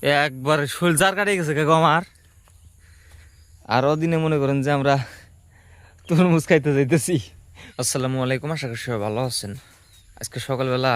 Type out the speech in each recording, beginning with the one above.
একবার শোল জার কাটে গেছে কাকু আমার। আর ওদিনে মনে করেন যে আমরা তরমুজ খাইতে যাইতেছি। আসসালামু আলাইকুম, আশা করি সবাই ভালো আছেন। আজকে সকালবেলা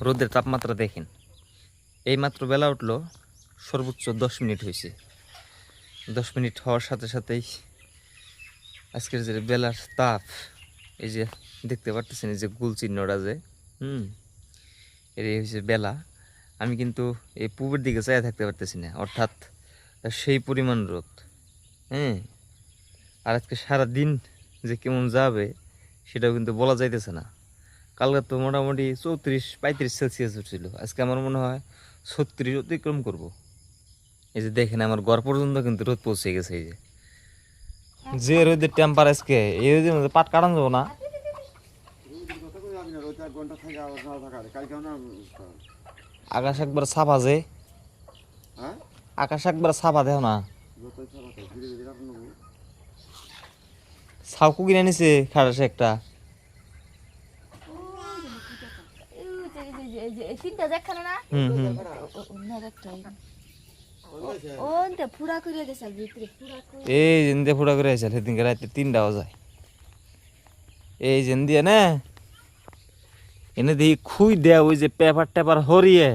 রোদের তাপমাত্রা দেখেন, এই মাত্র বেলা উঠলো, সর্বোচ্চ 10 মিনিট হয়েছে। 10 মিনিট হওয়ার সাথে সাথেই আজকের যে বেলার তাপ, এই যে দেখতে পারতেছেন, এই যে গুল চিহ্নটা যে এই হচ্ছে বেলা। আমি কিন্তু এই পূবের দিকে চাইয়া থাকতে পারতেছি না, অর্থাৎ সেই পরিমাণ রোদ। আর আজকে সারাদিন যে কেমন যাবে সেটাও কিন্তু বলা যাইতেছে না। কালকে তো মোটামুটি 34-35 সেলসিয়াস উঠছিল, আজকে আমার মনে হয় 36 অতিক্রম করব। এই যে দেখেন আমার ঘর পর্যন্ত কিন্তু রোদ পৌঁছে গেছে। এই যে রোদের টেম্পার আজকে, এই রোদের মধ্যে পাট কাটানো যাবো না। আকাশ একবার সাফা, যে আকাশ একবার সাফা দেও না। সাউকু কিনে নিছে খারাসে একটা। এই যে ফুড়া করে আছে সেদিনকে রাতে 3টা বাজায়। এই যে দিয়ে না এনে দিয়ে খুই দেয়া, ওই যে পেপার টেপার হরিয়ে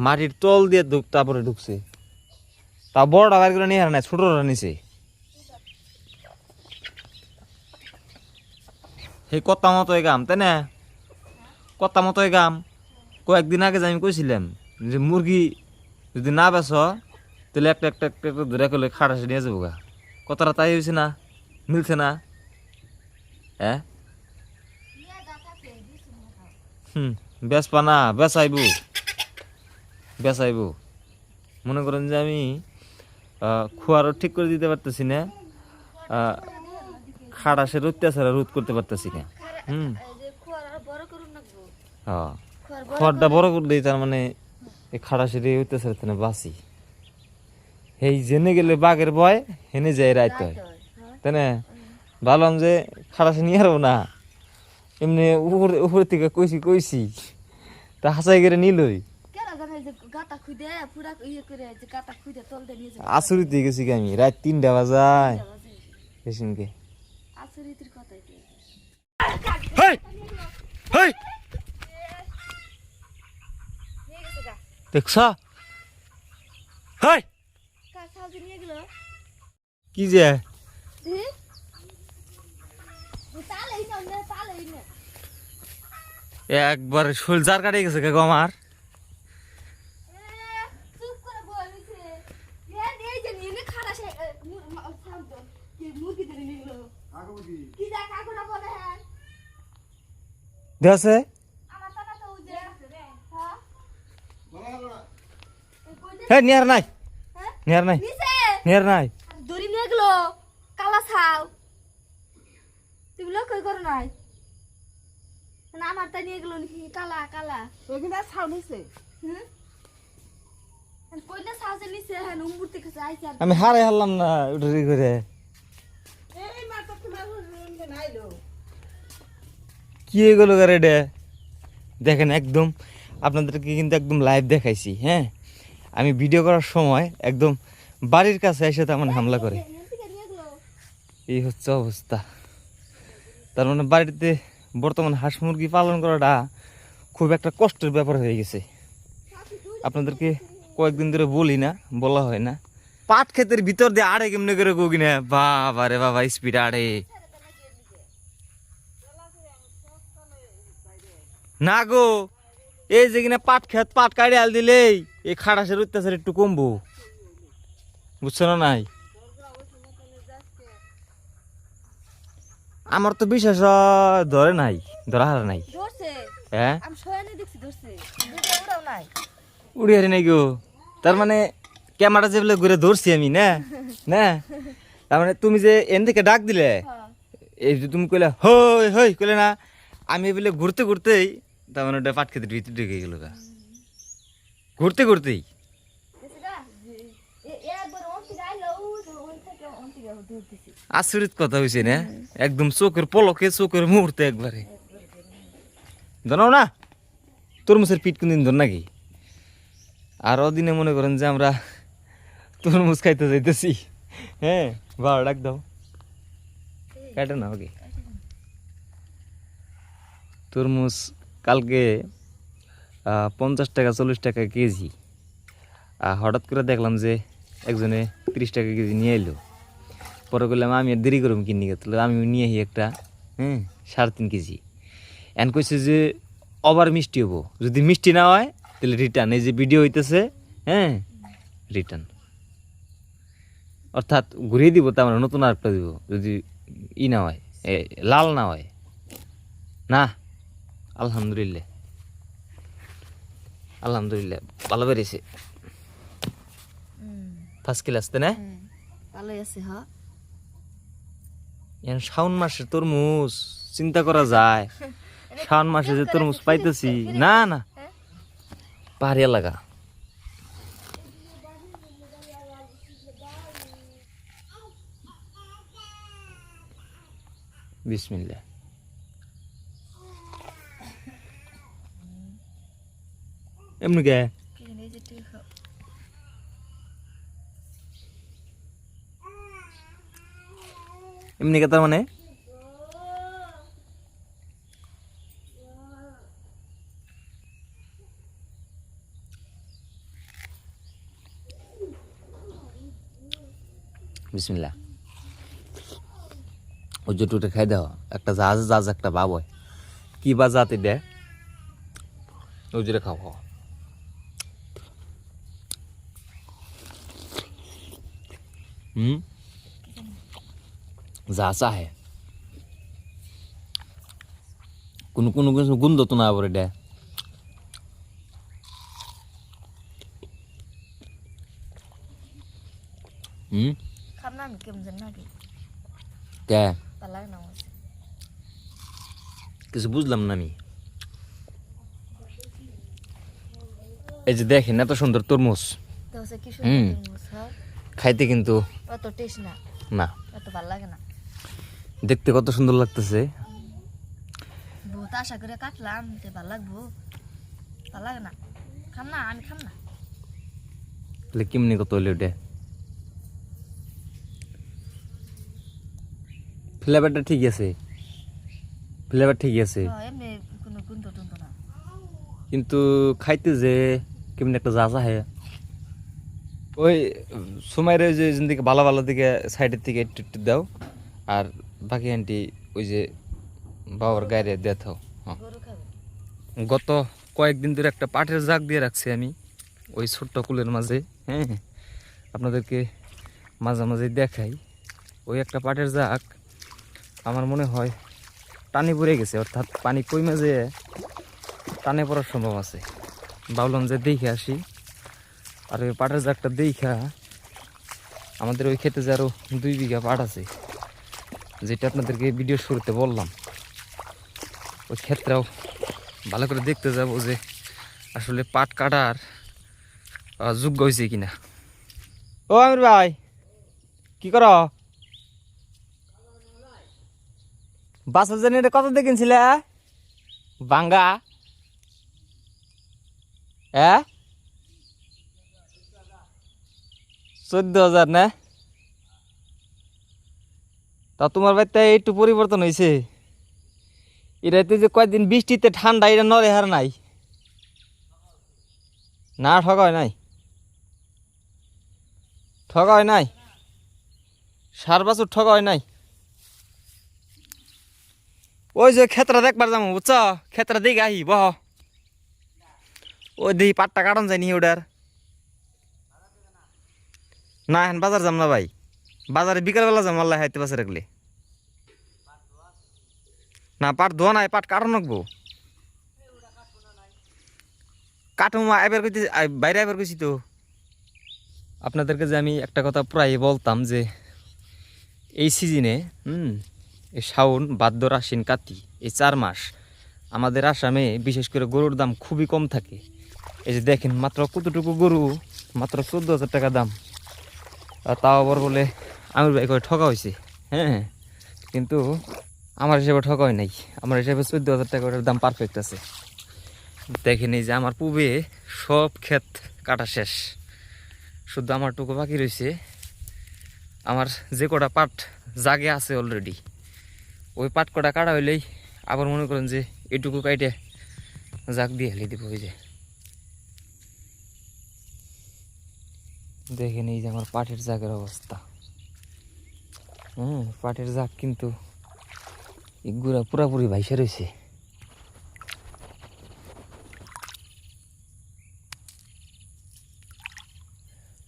মাটির তল দিয়ে তারপরে ঢুকছে। তা বড়টা বার করে নিয়ে হার নাই, ছোটরা নিছে। সেই কথা মতো গাম, তাই না? কথা মতো গাম। কয়েকদিন আগে আমি কইছিলাম যে মুরগি যদি না বেছ তাহলে একটা একটা একটা ধরে করলে খাটাসে নিয়ে যাবো গা। কথাটা তাই হয়েছে না? মিলছে না? হ্যাঁ, বেচপা না, বেচাইবো বেচাইবো। মনে করেন যে আমি খোয়ারও ঠিক করে দিতে পারতেছি না, খাটাসের অত্যাচার রোধ করতে পারতেছি না। হ্যাঁ, খড়টা বড় করলেই তার মানে এই খাটাসের এই অত্যাচার থেকে বাঁচি। এই জেনে গেলে বাঘের ভয়, হেনে যায় রাইতে হয়, তাই না? ভাবলাম যে খাটাসে নিয়ে আরো না, এমনি উপরে থেকে কইছি তা হাসাই করে নিলই। আসরিত গেছি আমি, রাত 3টা বাজায় পেছনকে। দেখছ কি যে একবার শোল জার কাটে গেছে কাকু আমার। দেখছে হ্যাঁ, নিয়ার নাই, নিয়ার নাই, নিয়ার নাই। দড়ি নিয়ে গেল কালা ছাও, তুমি লক্ষ্য করো নাই? আমার তা নিয়ে গেল কালা কালা ওইখানে ছাও নিছে। কইলে ছাও যে নিছে, হ্যাঁ উম্বুরতে কাছে আইছে। আমি হারে হারলাম না উঠে করে। এই মাথা তোমার নাইলো কি হয়ে গেল গাড়িটা দেখেন। একদম আপনাদেরকে কিন্তু একদম লাইভ দেখাইছি। হ্যাঁ, আমি ভিডিও করার সময় একদম বাড়ির কাছে এসে তেমন হামলা করে। এই হচ্ছে অবস্থা। তার মানে বাড়িতে বর্তমান হাঁস মুরগি পালন করাটা খুব একটা কষ্টের ব্যাপার হয়ে গেছে। আপনাদেরকে কয়েকদিন ধরে বলি না, বলা হয় না। পাট ক্ষেতের ভিতর দিয়ে আড়ে কেমনে করে কোকি না, বাবা রে বাবা, স্পিড আড়ে না গো। এই যে কিনা পাট খেত, পাট কাটে আল দিলেই এই খাটাসের অত্যাচার একটু কমবো, বুঝছো না? নাই আমার তো বিশ্বাস ধরে নাই, ধরা হার নাই। হ্যাঁ, উড়ি হারি নাই গো। তার মানে ক্যামেরা যে বলে ঘুরে ধরছি আমি, না না, তার মানে তুমি যে এন থেকে ডাক দিলে, এই যে তুমি কইলে হই হই কইলে না, আমি বলে ঘুরতে ঘুরতেই তার মানে ওটা পাট খেতে ভিতরে ঢুকে গেল গা, ঘুরতে ঘুরতেই। আচরিত কথা হয়েছে না, একদম চোখের পলকে, চোখের মুহূর্তে একবারে। জানো না তরমুজের পিঠ কোনদিন ধর নাকি? আর দিনে মনে করেন যে আমরা তরমুজ খাইতে যাইতেছি। হ্যাঁ বাবা ডাক দাও, কাটে না ওকে। তরমুজ কালকে 50 টাকা 40 টাকা কেজি, হঠাৎ করে দেখলাম যে একজনে 30 টাকা কেজি নিয়ে এলো। পরে করলাম আমি আর দেরি করলাম কিনে গেছিল, আমি নিয়ে আসি একটা 3.5 কেজি। এন কইছে যে আবার মিষ্টি হবো, যদি মিষ্টি না হয় তাহলে রিটার্ন। এই যে ভিডিও হইতেছে রিটার্ন, অর্থাৎ ঘুরিয়ে দিব, তার মানে নতুন আরেকটা দিব যদি না হয়, লাল না হয় না। আলহামদুলিল্লাহ আলহামদুলিল্লাহ ভালো বেরিয়েছে, ফার্স্ট ক্লাস তাই না? ভালোই আছে। হ্যাঁ শাওন মাসের তরমুজ চিন্তা করা যায়, শাওন মাসে যে তরমুজ পাইতেছি। না না পাহাড়ি এলাকা। বিসমিল্লাহ। এমনি কে এমনি কে তার মানে বিসমিল্লাহ। ওই জুটুটা খাই দাও, একটা জাহাজ জাহাজ একটা বাব হয়, কি বা জাতি দে, ওই জুড়ে খাও খাও। যা চাহে কোনো কোনো কিছু গন্ধ তো না পরে দে। খাম না, আমি কেমন জানি না কে ভালো লাগে না আমার। কিছু বুঝলাম না আমি। এই যে দেখেন এত সুন্দর তরমুজ, তো হচ্ছে কি সুন্দর তরমুজ। হ্যাঁ খাইতে কিন্তু অত টেস্ট না, না, অত ভালো লাগে না। দেখতে কত সুন্দর লাগতেছে। বহুত আশা করে কাটলাম যে ভালো লাগবো, ভালো লাগে না। খাম না, আমি খাম না। তাহলে কেমনি কত হইলে ওটা? ফ্লেভারটা ঠিক আছে, ফ্লেভার ঠিকই আছে, এমনি কোনো গন্ধ টন্ধ না, কিন্তু খাইতে যে কেমনি একটা যা চাহে। ওই সুমাইরে যে দিকে ভালো ভালো দিকে সাইডের থেকে একটু একটু দাও, আর বাকি আন্টি ওই যে বাবার গায়ে দিয়ে থাও। গরু খাবে। গত কয়েকদিন ধরে একটা পাটের জাগ দিয়ে রাখছি আমি ওই ছোট্ট কুলের মাঝে। হ্যাঁ আপনাদেরকে মাঝে মাঝে দেখাই। ওই একটা পাটের জাগ আমার মনে হয় টানে পড়ে গেছে, অর্থাৎ পানি কমে যেয়ে টানে পড়ার সম্ভব আছে। ভাবলাম যে দেখে আসি, আর ওই পাটের জাগটা দেখা আমাদের ওই ক্ষেতে যে আরও 2 বিঘা পাট আছে, যেটা আপনাদেরকে ভিডিও শুরুতে বললাম, ওই ক্ষেত্রেও ভালো করে দেখতে যাব যে আসলে পাট কাটার যোগ্য হয়েছে কিনা। ও আমির ভাই কি কর? বাসের জন্য এটা কত দিয়ে কিনছিলে বাঙ্গা? 14,000 না? তা তোমার বাড়িতে একটু পরিবর্তন হয়েছে। এটাতে যে কয়েকদিন বৃষ্টিতে ঠান্ডা, এটা নড়ে হার নাই না? ঠকায় নাই, ঠকায় নাই, 4 বছর ঠকায় নাই। ওই যে ক্ষেত্রা দেখবার যাবো বুঝছ, ক্ষেত্রা দিকে আহি বহ, ওই দেখি পাটটা কাটন যায়নি ওটার। না এখন বাজার যাম না ভাই, বাজারে বিকালবেলা যাম আল্লাহ হাইতে পাশে রাখলে। না পাট ধোয়া নাই, পাট কাটন রাখবো। কাটুমা এবার কইতে বাইরে এবার কইছি তো। আপনাদেরকে যে আমি একটা কথা প্রায় বলতাম যে এই সিজনে এই শ্রাবণ ভাদ্র আশ্বিন কার্তিক এই 4 মাস আমাদের আসামে বিশেষ করে গরুর দাম খুবই কম থাকে। এই যে দেখেন মাত্র কতটুকু গরু, মাত্র 14,000 টাকা দাম। তাও আবার বলে আমির ভাই কয় ঠকা হয়েছে। হ্যাঁ কিন্তু আমার হিসেবে ঠকা হয় নাই, আমার হিসেবে 14,000 টাকা ওটার দাম পারফেক্ট আছে। দেখেন এই যে আমার পূবে সব ক্ষেত কাটা শেষ, শুধু আমার টুকু বাকি রয়েছে। আমার যে কটা পাট জাগে আছে অলরেডি, ওই পাট কটা কাটা হইলেই আবার মনে করেন যে এটুকু কাইটে জাগ দিয়ে হেলে দিব। ওই যে দেখেন এই যে আমার পাটের জাগের অবস্থা। পাটের জাগ কিন্তু গুড়া পুরাপুরি ভাইসে রয়েছে।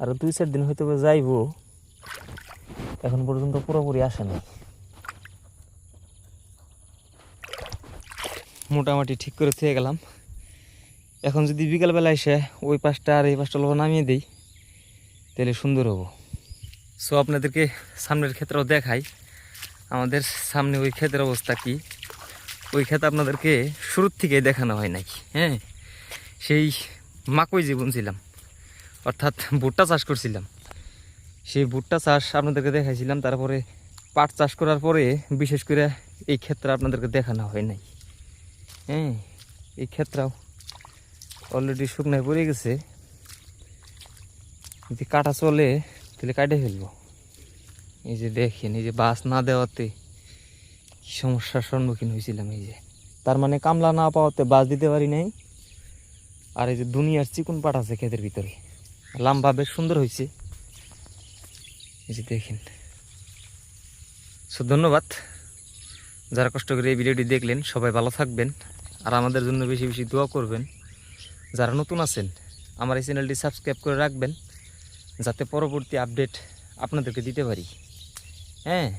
আর 2-4 দিন হয়তো যাইবো, এখন পর্যন্ত পুরোপুরি আসে নাই। মোটামুটি ঠিক করে থেকে গেলাম। এখন যদি বিকালবেলা এসে ওই পাশটা আর এই পাশটা লোক নামিয়ে দিই তাহলে সুন্দর হবো। সো আপনাদেরকে সামনের ক্ষেত্রেও দেখাই আমাদের সামনে ওই ক্ষেতের অবস্থা কি। ওই ক্ষেত আপনাদেরকে শুরুর থেকেই দেখানো হয় নাই। হ্যাঁ, সেই মাকই জীবন ছিলাম, অর্থাৎ ভুট্টা চাষ করছিলাম। সেই ভুট্টা চাষ আপনাদেরকে দেখাইছিলাম। তারপরে পাট চাষ করার পরে বিশেষ করে এই ক্ষেত্রে আপনাদেরকে দেখানো হয় নাই। হ্যাঁ, এই ক্ষেত্রেও অলরেডি শুকনায় পড়ে গেছে। যদি কাটা চলে তাহলে কাটে ফেলবো। এই যে দেখেন, এই যে বাস না দেওয়াতে কি সমস্যার সম্মুখীন হয়েছিলাম। এই যে তার মানে কামলা না পাওয়াতে বাস দিতে পারি নাই। আর এই যে দুনিয়ার চিকুন পাট আছে ক্ষেতের ভিতরে, লম্বা বেশ সুন্দর হয়েছে। এই যে দেখেন। সো ধন্যবাদ যারা কষ্ট করে এই ভিডিওটি দেখলেন। সবাই ভালো থাকবেন আর আমাদের জন্য বেশি বেশি দোয়া করবেন। যারা নতুন আছেন আমার এই চ্যানেলটি সাবস্ক্রাইব করে রাখবেন, যাতে পরবর্তী আপডেট আপনাদেরকে দিতে পারি। হ্যাঁ।